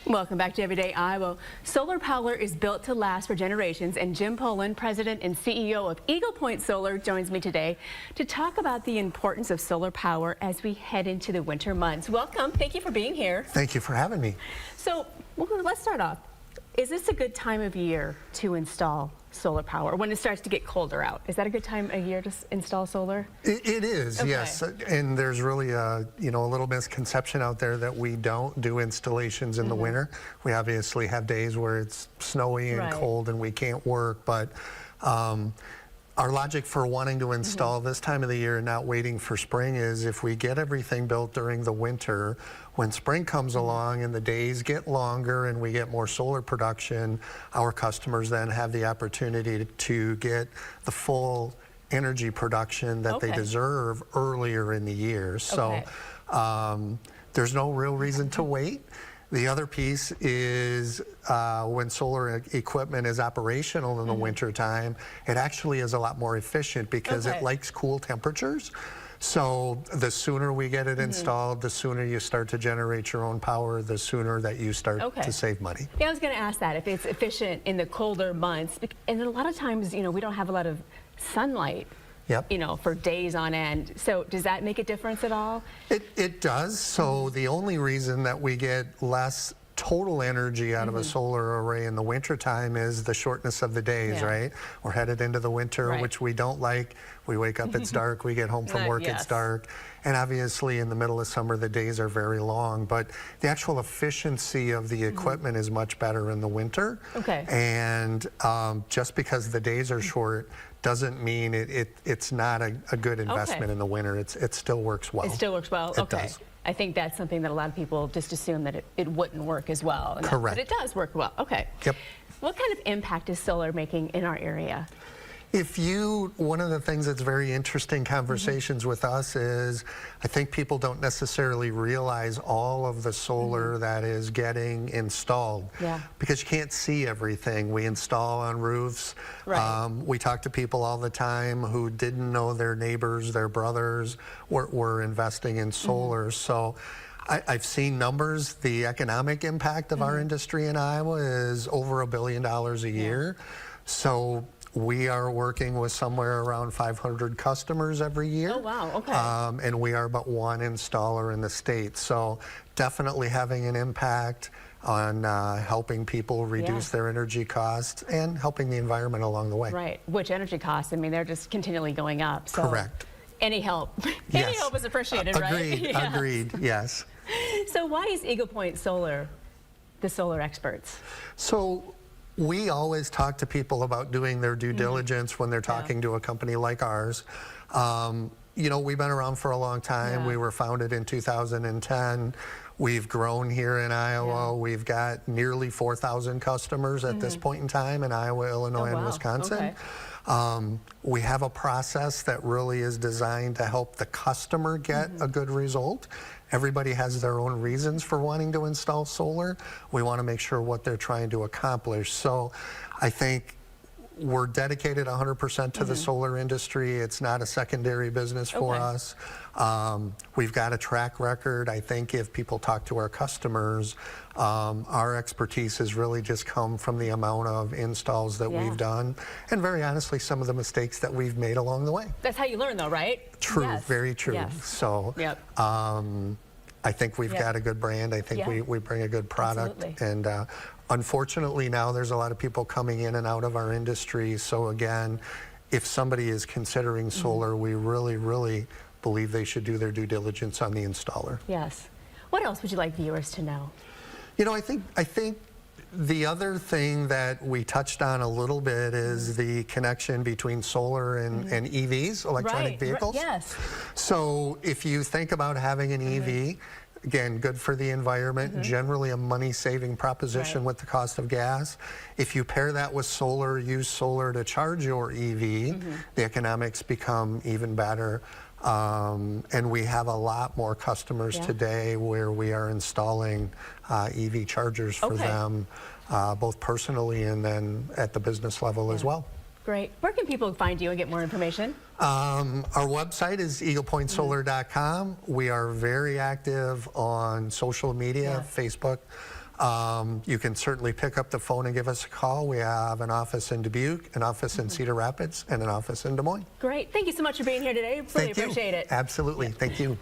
Welcome back to Everyday Iowa. Solar power is built to last for generations, and Jim Pullen, President and CEO of Eagle Point Solar, joins me today to talk about the importance of solar power as we head into the winter months. Welcome. Thank you for being here. Thank you for having me. So, let's start off. Is this a good time of year to install solar power when it starts to get colder out? Is that a good time of year to install solar? It is, okay. Yes. And there's really a little misconception out there that we don't do installations in the winter. We obviously have days where it's snowy and cold and we can't work, but our logic for wanting to install this time of the year and not waiting for spring is if we get everything built during the winter, when spring comes along and the days get longer and we get more solar production, our customers then have the opportunity to get the full energy production that they deserve earlier in the year. So there's no real reason to wait. The other piece is when solar equipment is operational in the winter time, it actually is a lot more efficient because it likes cool temperatures. So the sooner we get it installed, the sooner you start to generate your own power, the sooner that you start to save money. Yeah, I was going to ask that, if it's efficient in the colder months. And a lot of times, we don't have a lot of sunlight. For days on end. So does that make a difference at all? It does. So the only reason that we get less total energy out of a solar array in the wintertime is the shortness of the days, right? We're headed into the winter, which we don't like. We wake up, it's dark. We get home from work, it's dark. And obviously in the middle of summer, the days are very long. But the actual efficiency of the equipment is much better in the winter. And just because the days are short doesn't mean it's not a good investment in the winter. It still works well. It still works well? It does. I think that's something that a lot of people just assume that it wouldn't work as well. Correct. But it does work well. Okay. Yep. What kind of impact is solar making in our area? One of the things that's very interesting conversations with us is I think people don't necessarily realize all of the solar that is getting installed because you can't see everything. We install on roofs. We talk to people all the time who didn't know their neighbors, their brothers were investing in solar. So I've seen numbers. The economic impact of our industry in Iowa is over $1 billion a year. So we are working with somewhere around 500 customers every year. Oh, wow, okay. And we are but one installer in the state. So definitely having an impact on helping people reduce their energy costs and helping the environment along the way. Right, which energy costs, I mean, they're just continually going up. So correct. Any help, any help is appreciated, right? Agreed, yes. So why is Eagle Point Solar the solar experts? So we always talk to people about doing their due diligence when they're talking to a company like ours. We've been around for a long time. We were founded in 2010. We've grown here in Iowa. We've got nearly 4,000 customers at this point in time in Iowa, Illinois, and Wisconsin. We have a process that really is designed to help the customer get a good result. Everybody has their own reasons for wanting to install solar. We want to make sure what they're trying to accomplish. So I think we're dedicated 100% to the solar industry. It's not a secondary business for us. We've got a track record. I think if people talk to our customers, our expertise has really just come from the amount of installs that we've done, and very honestly, some of the mistakes that we've made along the way. That's how you learn though, right? True, very true. So I think we've got a good brand. I think we bring a good product. And unfortunately now there's a lot of people coming in and out of our industry. So again, if somebody is considering solar, we really, really believe they should do their due diligence on the installer. Yes. What else would you like viewers to know? I think the other thing that we touched on a little bit is the connection between solar and EVs, electronic vehicles. Yes. So if you think about having an EV, again, good for the environment, generally a money-saving proposition with the cost of gas. If you pair that with solar, use solar to charge your EV, the economics become even better. And we have a lot more customers today where we are installing EV chargers for them, both personally and then at the business level as well. Great. Where can people find you and get more information? Our website is eaglepointsolar.com. We are very active on social media, Facebook, you can certainly pick up the phone and give us a call. We have an office in Dubuque, an office in Cedar Rapids, and an office in Des Moines. Great. Thank you so much for being here today. Really Thank you. appreciate it. Absolutely. Thank you.